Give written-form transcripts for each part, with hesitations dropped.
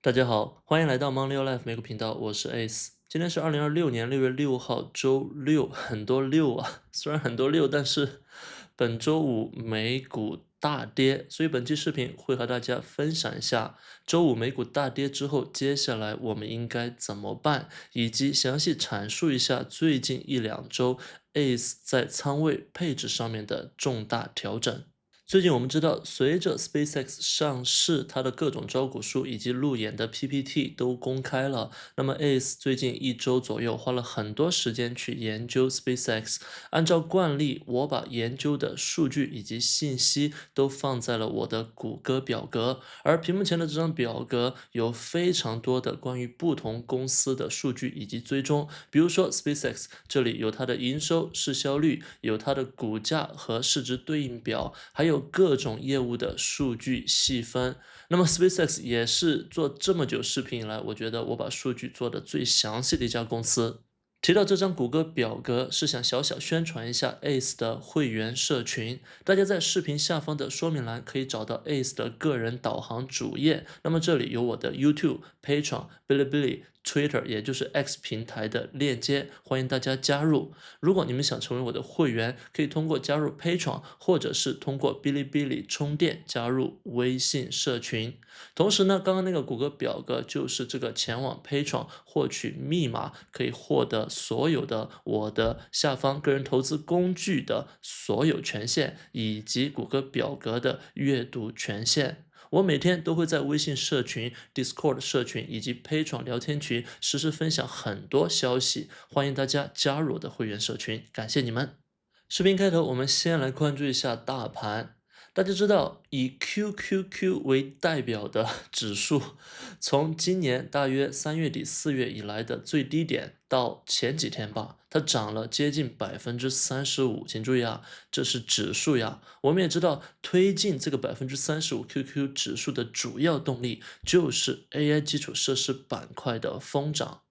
大家好，欢迎来到 Money Life 美股频道，我是 Ace。今天是2026年6月6号，周六，很多六啊，虽然很多六，但是本周五美股大跌，所以本期视频会和大家分享一下周五美股大跌之后，接下来我们应该怎么办，以及详细阐述一下最近一两周 Ace 在仓位配置上面的重大调整。最近我们知道，随着 SpaceX 上市，它的各种招股书以及路演的 PPT 都公开了。那么 Ace 最近一周左右花了很多时间去研究 SpaceX。按照惯例，我把研究的数据以及信息都放在了我的谷歌表格，而屏幕前的这张表格有非常多的关于不同公司的数据以及追踪。比如说 SpaceX 这里有它的营收、市销率，有它的股价和市值对应表，还有各种业务的数据细分。那么 SpaceX 也是做这么久视频以来，我觉得我把数据做的最详细的一家公司。提到这张谷歌表格，是想小小宣传一下 Ace 的会员社群。大家在视频下方的说明栏可以找到 Ace 的个人导航主页。那么这里有我的 YouTube、Patreon、哔哩哔哩、Twitter，也就是 X 平台的链接，欢迎大家加入。如果你们想成为我的会员，可以通过加入 Patreon，或者是通过哔哩哔哩充电加入微信社群。同时呢，刚刚那个谷歌表格就是这个前往 Patreon 获取密码，可以获得所有的我的下方个人投资工具的所有权限，以及谷歌表格的阅读权限。我每天都会在微信社群、Discord 社群以及 Patreon 聊天群实时分享很多消息，欢迎大家加入我的会员社群，感谢你们。视频开头，我们先来关注一下大盘。大家知道，以 QQQ 为代表的指数，从今年大约3月底4月以来的最低点到前几天吧，它涨了接近35%。请注意啊，这是指数呀。我们也知道，推进这个35% QQ 指数的主要动力就是 AI 基础设施板块的疯涨。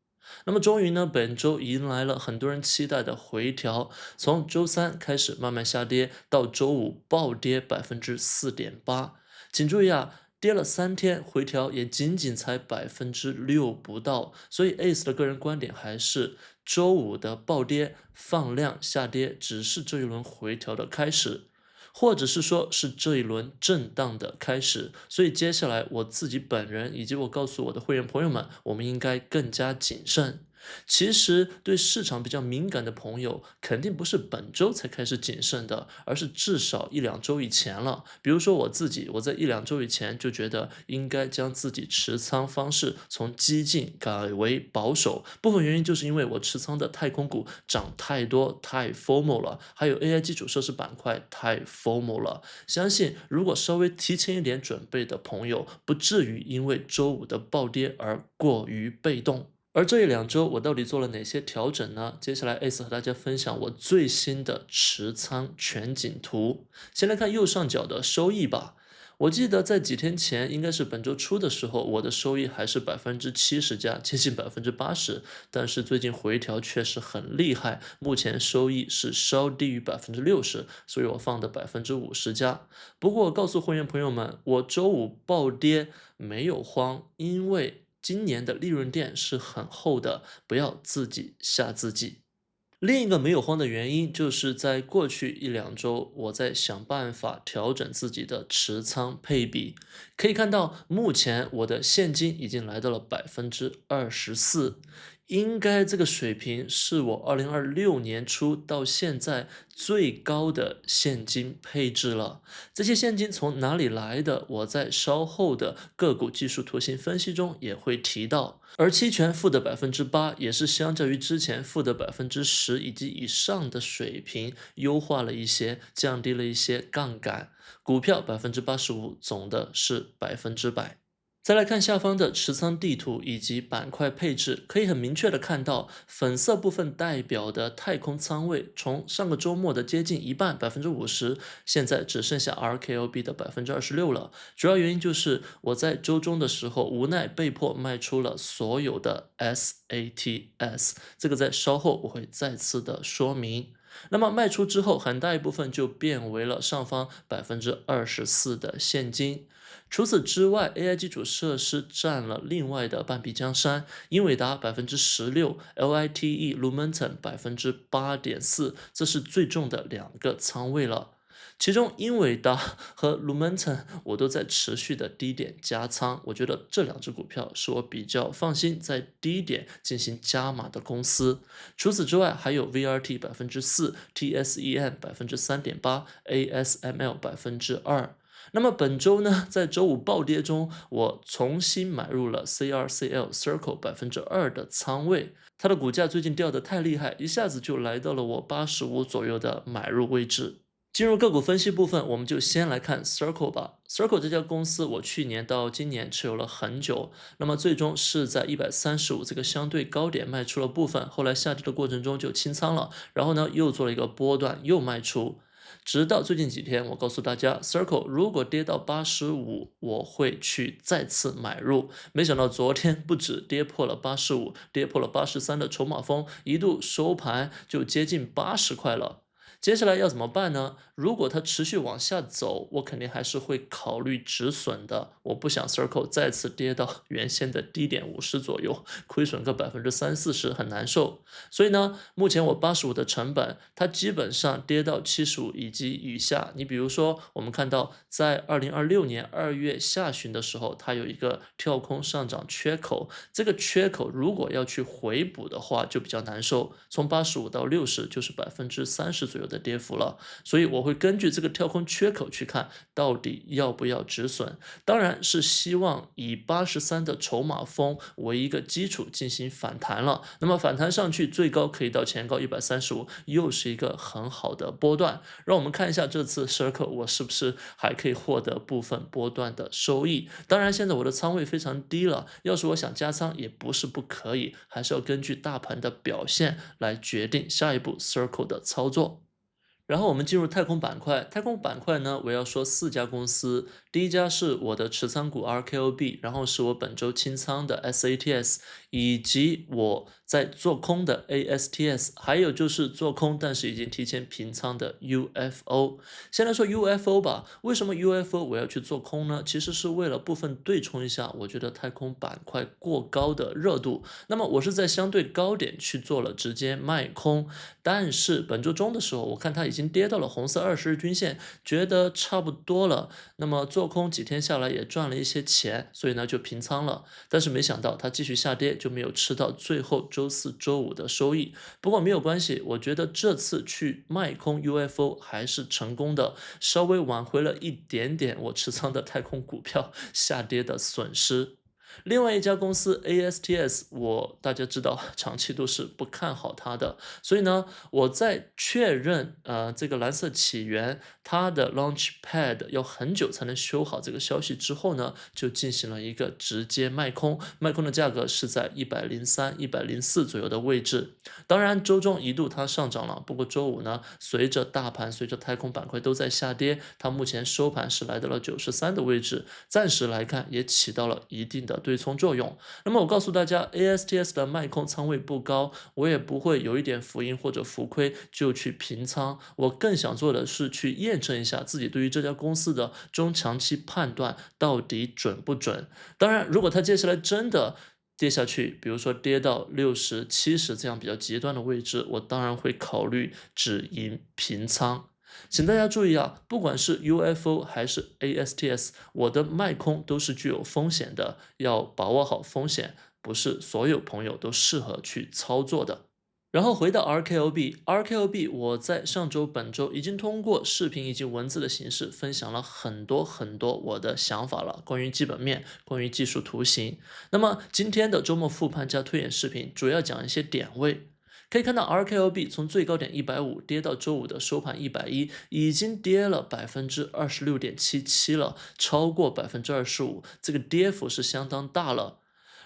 那么终于呢，本周迎来了很多人期待的回调，从周三开始慢慢下跌，到周五暴跌4.8%。请注意啊，跌了3天，回调也仅仅才6%不到。所以 Ace 的个人观点还是，周五的暴跌放量下跌，只是这一轮回调的开始。或者是说是这一轮震荡的开始，所以接下来我自己本人以及我告诉我的会员朋友们，我们应该更加谨慎。其实对市场比较敏感的朋友，肯定不是本周才开始谨慎的，而是至少一两周以前了。比如说我自己，我在一两周以前就觉得应该将自己持仓方式从激进改为保守，部分原因就是因为我持仓的太空股涨太多太 FOMO 了，还有 AI 基础设施板块太 FOMO 了。相信如果稍微提前一点准备的朋友，不至于因为周五的暴跌而过于被动。而这一两周我到底做了哪些调整呢？接下来 Ace 和大家分享我最新的持仓全景图。先来看右上角的收益吧。我记得在几天前，应该是本周初的时候，我的收益还是70%加，接近80%。但是最近回调确实很厉害，目前收益是稍低于60%，所以我放的50%加。不过告诉会员朋友们，我周五暴跌没有慌，因为今年的利润垫是很厚的，不要自己吓自己。另一个没有慌的原因，就是在过去一两周，我在想办法调整自己的持仓配比。可以看到，目前我的现金已经来到了24%，应该这个水平是我2026年初到现在最高的现金配置了。这些现金从哪里来的？我在稍后的个股技术图形分析中也会提到。而期权负的8%，也是相较于之前负的10%以及以上的水平优化了一些，降低了一些杠杆。股票85%，总的是100%。再来看下方的持仓地图以及板块配置，可以很明确的看到，粉色部分代表的太空仓位，从上个周末的接近一半50%，现在只剩下 RKLB 的26%了。主要原因就是我在周中的时候无奈被迫卖出了所有的 SATS，这个在稍后我会再次的说明。那么卖出之后，很大一部分就变为了上方24%的现金。除此之外，AI 基础设施占了另外的半壁江山，英伟达16%，LITE Lumentum8.4%，这是最重的2个仓位了。其中英伟达和 Lumentum 我都在持续的低点加仓，我觉得这2只股票是我比较放心在低点进行加码的公司。除此之外，还有 VRT4%，TSEM3.8%，ASML2%。那么本周呢，在周五暴跌中，我重新买入了 CRCL Circle 2%的仓位，它的股价最近掉得太厉害，一下子就来到了我85左右的买入位置。进入个股分析部分，我们就先来看 Circle 吧。Circle 这家公司，我去年到今年持有了很久，那么最终是在135这个相对高点卖出了部分，后来下跌的过程中就清仓了，然后呢又做了一个波段又卖出，直到最近几天，我告诉大家 Circle 如果跌到85，我会去再次买入。没想到昨天不止跌破了85，跌破了83的筹码峰，一度收盘就接近80块了。接下来要怎么办呢？如果它持续往下走，我肯定还是会考虑止损的。我不想 Circle 再次跌到原先的低点50左右，亏损个30-40%很难受。所以呢，目前我85的成本，它基本上跌到75以及以下。你比如说，我们看到在2026年2月下旬的时候，它有一个跳空上涨缺口，这个缺口如果要去回补的话，就比较难受。从85到60就是30%左右的跌幅了，所以我会根据这个跳空缺口去看到底要不要止损。当然是希望以83的筹码峰为一个基础进行反弹了。那么反弹上去最高可以到前高135，又是一个很好的波段。让我们看一下这次 Circle 我是不是还可以获得部分波段的收益。当然现在我的仓位非常低了，要是我想加仓也不是不可以，还是要根据大盘的表现来决定下一步 Circle 的操作。然后我们进入太空板块，太空板块呢，我要说4家公司，第一家是我的持仓股 RKOB， 然后是我本周清仓的 SATS， 以及我在做空的 ASTS， 还有就是做空但是已经提前平仓的 UFO。先来说 UFO 吧，为什么 UFO 我要去做空呢？其实是为了部分对冲一下，我觉得太空板块过高的热度。那么我是在相对高点去做了直接卖空，但是本周中的时候，我看它已经跌到了红色20日均线，觉得差不多了。那么做空几天下来也赚了一些钱，所以呢就平仓了。但是没想到它继续下跌，就没有吃到最后周4、周5的收益。不过没有关系，我觉得这次去卖空 UFO 还是成功的，稍微挽回了一点点我持仓的太空股票下跌的损失。另外一家公司 ASTS， 大家知道长期都是不看好它的，所以呢，我在确认这个蓝色起源它的 Launchpad 要很久才能修好这个消息之后呢，就进行了一个直接卖空，卖空的价格是在103、104左右的位置。当然周中一度它上涨了，不过周五呢，随着大盘随着太空板块都在下跌，它目前收盘是来到了93的位置，暂时来看也起到了一定的对冲作用。那么我告诉大家 ASTS 的卖空仓位不高，我也不会有一点浮盈或者浮亏就去平仓，我更想做的是去验证一下自己对于这家公司的中长期判断到底准不准。当然如果它接下来真的跌下去，比如说跌到60、70这样比较极端的位置，我当然会考虑止盈平仓。请大家注意啊，不管是 UFO 还是 ASTS， 我的卖空都是具有风险的，要把握好风险，不是所有朋友都适合去操作的。然后回到 RKOB， 我在上周、本周已经通过视频以及文字的形式分享了很多我的想法了，关于基本面，关于技术图形。那么今天的周末复盘加推演视频，主要讲一些点位。可以看到 RKOB 从最高点150跌到周五的收盘110，已经跌了26.77%了，超过25%，这个跌幅是相当大了。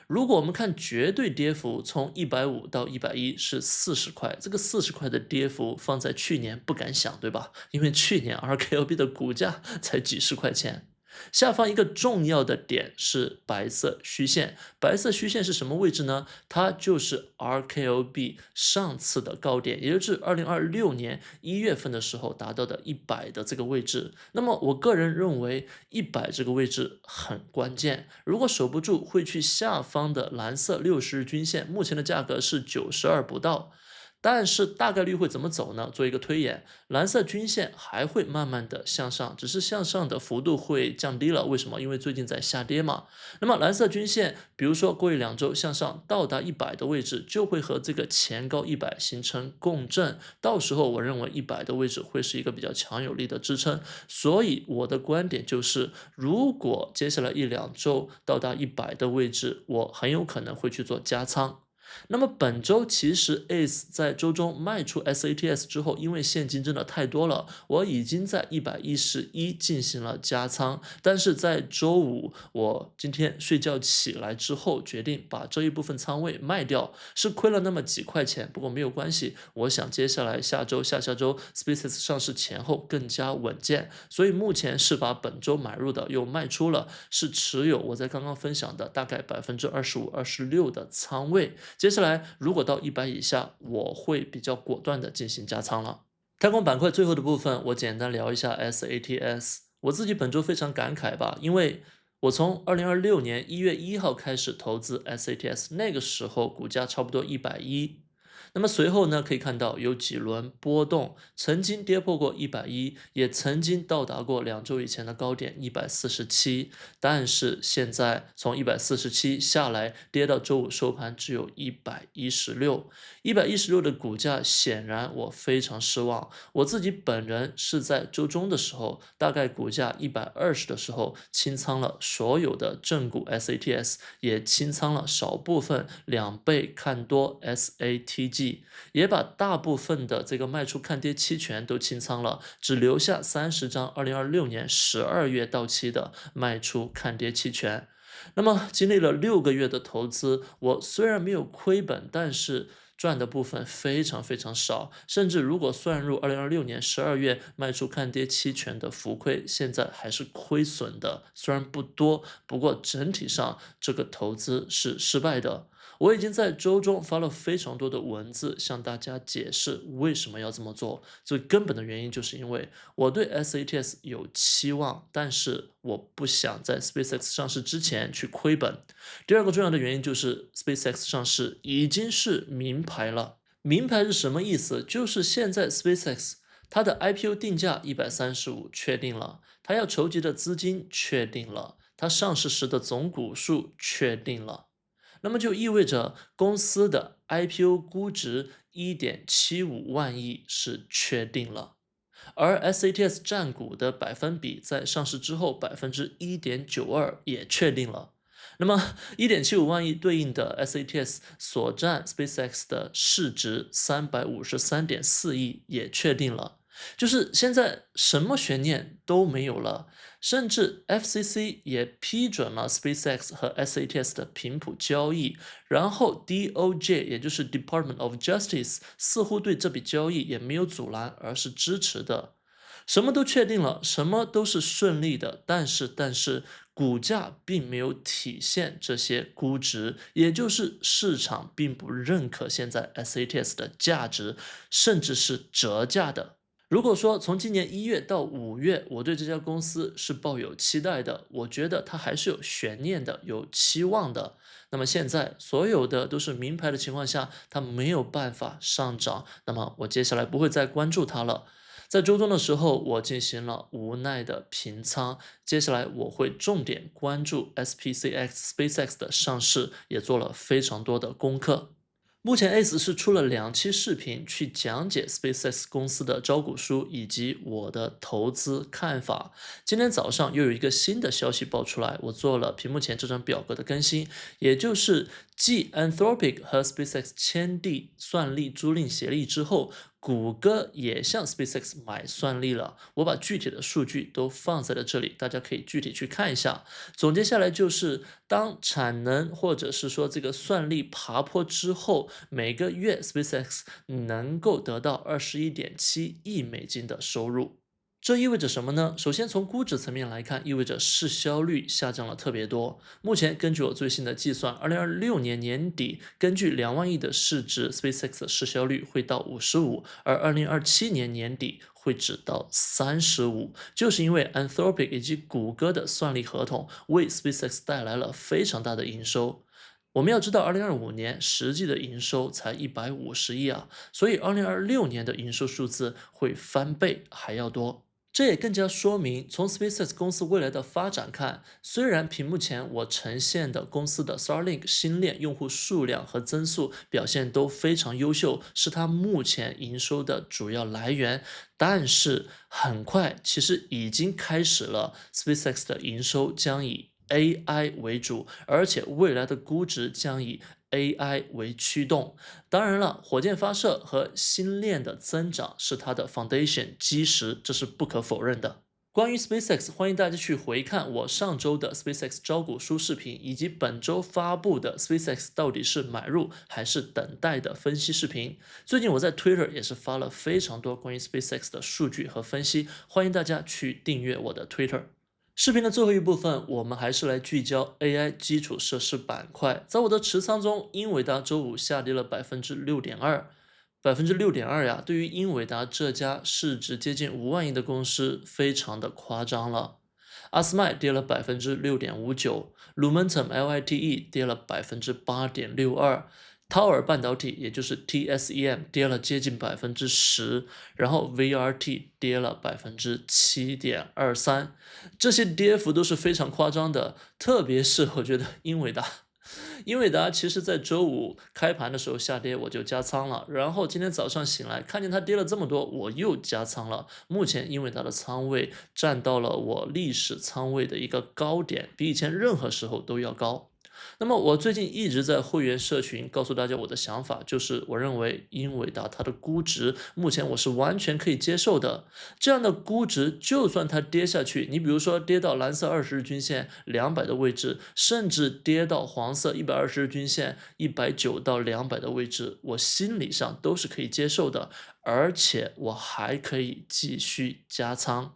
如果我们看绝对跌幅，从150到110是40块，这个40块的跌幅放在去年不敢想，对吧？因为去年 RKOB 的股价才几十块钱。下方一个重要的点是白色虚线，白色虚线是什么位置呢？它就是 RKOB 上次的高点，也就是2026年1月份的时候达到的100的这个位置。那么我个人认为100这个位置很关键，如果守不住，会去下方的蓝色60日均线，目前的价格是92不到。但是大概率会怎么走呢？做一个推演，蓝色均线还会慢慢的向上，只是向上的幅度会降低了。为什么？因为最近在下跌嘛。那么蓝色均线，比如说过一2周向上到达100的位置，就会和这个前高100形成共振。到时候我认为100的位置会是一个比较强有力的支撑。所以我的观点就是，如果接下来1-2周到达100的位置，我很有可能会去做加仓。那么本周其实 ACE 在周中卖出 SATS 之后，因为现金真的太多了，我已经在111进行了加仓。但是在周五，我今天睡觉起来之后，决定把这一部分仓位卖掉，是亏了那么几块钱，不过没有关系。我想接下来下周、下下周 SpaceX 上市前后更加稳健，所以目前是把本周买入的又卖出了，是持有我在刚刚分享的大概25%、26%的仓位。接下来如果到100以下，我会比较果断的进行加仓了。太空板块最后的部分，我简单聊一下 SATS。我自己本周非常感慨吧，因为我从2026年1月1号开始投资 SATS，那个时候股价差不多110。那么随后呢，可以看到有几轮波动，曾经跌破过110，也曾经到达过2周以前的高点147，但是现在从147下来，跌到周五收盘只有116，116的股价显然我非常失望。我自己本人是在周中的时候，大概股价120的时候清仓了所有的正股 SATS，也清仓了少部分2倍看多 SATG。也把大部分的这个卖出看跌期权都清仓了，只留下30张2026年12月到期的卖出看跌期权。那么经历了6个月的投资，我虽然没有亏本，但是赚的部分非常非常少，甚至如果算入2026年12月卖出看跌期权的浮亏，现在还是亏损的，虽然不多，不过整体上这个投资是失败的。我已经在周中发了非常多的文字，向大家解释为什么要这么做。最根本的原因就是因为我对 SATS 有期望，但是我不想在 SpaceX 上市之前去亏本。第二个重要的原因就是 SpaceX 上市已经是明牌了。明牌是什么意思？就是现在 SpaceX 它的 IPO 定价135确定了，它要筹集的资金确定了，它上市时的总股数确定了。那么就意味着公司的 IPO 估值1.75万亿是确定了，而 SATS 占股的百分比在上市之后1.92%也确定了。那么1.75万亿对应的 SATS 所占 SpaceX 的市值353.4亿也确定了。就是现在什么悬念都没有了，甚至 FCC 也批准了 SpaceX 和 SATS 的频谱交易，然后 DOJ 也就是 Department of Justice 似乎对这笔交易也没有阻拦，而是支持的。什么都确定了，什么都是顺利的，但是股价并没有体现这些估值，也就是市场并不认可现在 SATS 的价值，甚至是折价的。如果说从今年1月到5月，我对这家公司是抱有期待的，我觉得它还是有悬念的，有期望的。那么现在所有的都是明牌的情况下，它没有办法上涨，那么我接下来不会再关注它了。在周中的时候，我进行了无奈的平仓，接下来我会重点关注 SPCX SpaceX 的上市，也做了非常多的功课。目前 ACE 是出了2期视频去讲解 SpaceX 公司的招股书以及我的投资看法。今天早上又有一个新的消息爆出来，我做了屏幕前这张表格的更新，也就是继 Anthropic 和 SpaceX 签订算力租赁协议之后，谷歌也向 SpaceX 买算力了。我把具体的数据都放在了这里，大家可以具体去看一下。总结下来就是，当产能或者是说这个算力爬坡之后，每个月 SpaceX 能够得到21.7亿美金的收入。这意味着什么呢？首先从估值层面来看，意味着市销率下降了特别多。目前根据我最新的计算，2026年年底，根据2万亿的市值，SpaceX 的市销率会到55，而2027年年底会只到35。就是因为 Anthropic 以及谷歌的算力合同为 SpaceX 带来了非常大的营收。我们要知道，2025年实际的营收才150亿啊，所以2026年的营收数字会翻倍还要多。这也更加说明，从 SpaceX 公司未来的发展看，虽然屏幕前我呈现的公司的 Starlink 星链用户数量和增速表现都非常优秀，是它目前营收的主要来源，但是很快其实已经开始了 SpaceX 的营收将以 AI 为主，而且未来的估值将以 AI 为驱动。当然了，火箭发射和星链的增长是它的 foundation 基石，这是不可否认的。关于 SpaceX， 欢迎大家去回看我上周的 SpaceX 招股书视频，以及本周发布的 SpaceX 到底是买入还是等待的分析视频。最近我在 Twitter 也是发了非常多关于 SpaceX 的数据和分析，欢迎大家去订阅我的 Twitter。视频的最后一部分，我们还是来聚焦 AI 基础设施板块。在我的持仓中，英伟达周五下跌了6.2%，6.2%呀，对于英伟达这家市值接近5万亿的公司，非常的夸张了。阿斯麦跌了6.59%，Lumentum LITE 跌了8.62%。涛尔半导体，也就是 TSEM 跌了接近10%，然后 VRT 跌了7.23%，这些跌幅都是非常夸张的。特别是我觉得英伟达，英伟达其实在周五开盘的时候下跌，我就加仓了，然后今天早上醒来看见它跌了这么多，我又加仓了。目前英伟达的仓位占到了我历史仓位的一个高点，比以前任何时候都要高。那么我最近一直在会员社群告诉大家我的想法，就是我认为英伟达它的估值目前我是完全可以接受的。这样的估值，就算它跌下去，你比如说跌到蓝色20日均线200的位置，甚至跌到黄色120日均线190到200的位置，我心理上都是可以接受的，而且我还可以继续加仓。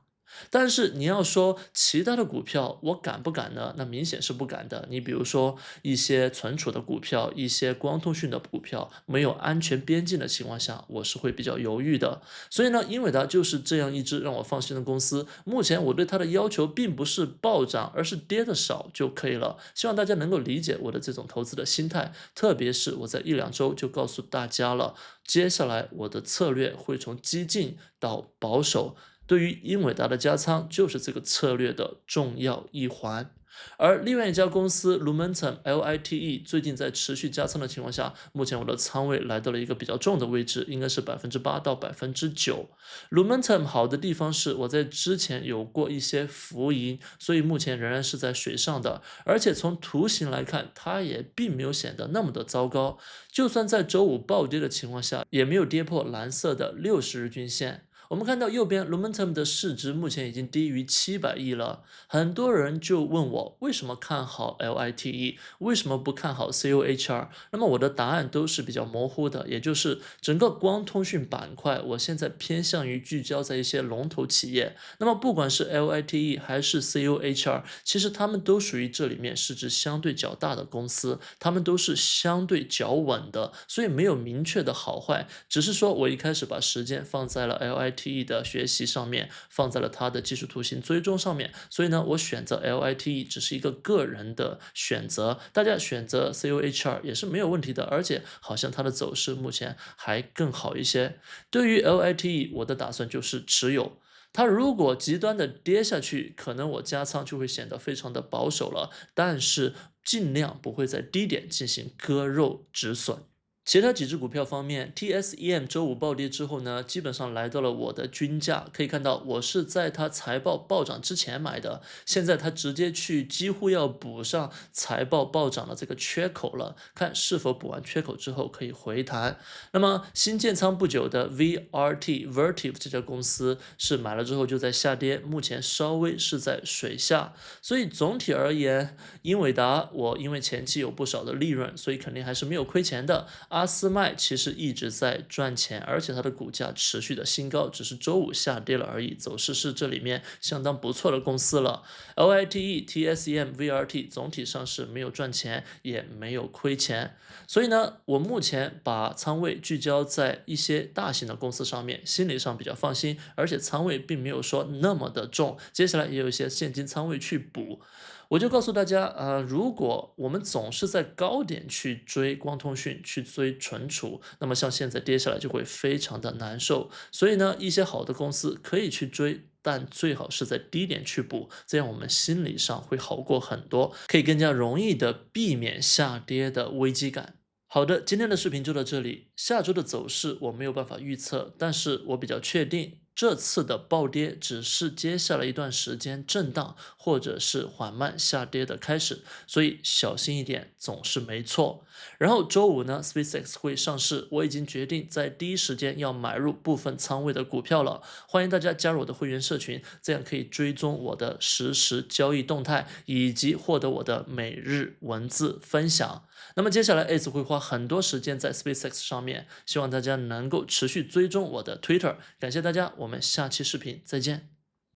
但是你要说其他的股票我敢不敢呢？那明显是不敢的。你比如说一些存储的股票，一些光通讯的股票，没有安全边境的情况下，我是会比较犹豫的。所以呢，英伟达就是这样一只让我放心的公司。目前我对它的要求并不是暴涨，而是跌的少就可以了。希望大家能够理解我的这种投资的心态，特别是我在1-2周就告诉大家了，接下来我的策略会从激进到保守。对于英伟达的加仓就是这个策略的重要一环。而另外一家公司 Lumentum LITE 最近在持续加仓的情况下，目前我的仓位来到了一个比较重的位置，应该是8%到9%。Lumentum 好的地方是我在之前有过一些浮盈，所以目前仍然是在水上的，而且从图形来看，它也并没有显得那么的糟糕。就算在周五暴跌的情况下，也没有跌破蓝色的60日均线。我们看到右边 Lumentum 的市值目前已经低于700亿了，很多人就问我为什么看好 LITE， 为什么不看好 COHR？ 那么我的答案都是比较模糊的，也就是整个光通讯板块，我现在偏向于聚焦在一些龙头企业。那么不管是 LITE 还是 COHR， 其实他们都属于这里面市值相对较大的公司，他们都是相对较稳的，所以没有明确的好坏，只是说我一开始把时间放在了 LITE的学习上面，放在了它的技术图形追踪上面，所以呢，我选择 LITE 只是一个个人的选择，大家选择 COHR 也是没有问题的，而且好像它的走势目前还更好一些。对于 LITE， 我的打算就是持有。它如果极端的跌下去，可能我加仓就会显得非常的保守了，但是尽量不会在低点进行割肉止损。其他几只股票方面 ，TSEM 周五暴跌之后呢，基本上来到了我的均价。可以看到，我是在它财报暴涨之前买的，现在它直接去几乎要补上财报暴涨的这个缺口了，看是否补完缺口之后可以回弹。那么新建仓不久的 Vertiv 这家公司是买了之后就在下跌，目前稍微是在水下。所以总体而言，英伟达我因为前期有不少的利润，所以肯定还是没有亏钱的。阿斯麦其实一直在赚钱，而且它的股价持续的新高，只是周五下跌了而已，走势是这里面相当不错的公司了。LITE、TSEM、VRT 总体上是没有赚钱，也没有亏钱，所以呢，我目前把仓位聚焦在一些大型的公司上面，心理上比较放心，而且仓位并没有说那么的重，接下来也有一些现金仓位去补。我就告诉大家，如果我们总是在高点去追光通讯，去追存储，那么像现在跌下来就会非常的难受。所以呢，一些好的公司可以去追，但最好是在低点去补，这样我们心理上会好过很多，可以更加容易的避免下跌的危机感。好的，今天的视频就到这里。下周的走势我没有办法预测，但是我比较确定，这次的暴跌只是接下来一段时间震荡或者是缓慢下跌的开始，所以小心一点总是没错。然后周五呢 ，SpaceX 会上市，我已经决定在第一时间要买入部分仓位的股票了。欢迎大家加入我的会员社群，这样可以追踪我的实时交易动态，以及获得我的每日文字分享。那么接下来 Ace 会花很多时间在 SpaceX 上面，希望大家能够持续追踪我的 Twitter。感谢大家，我们下期视频再见。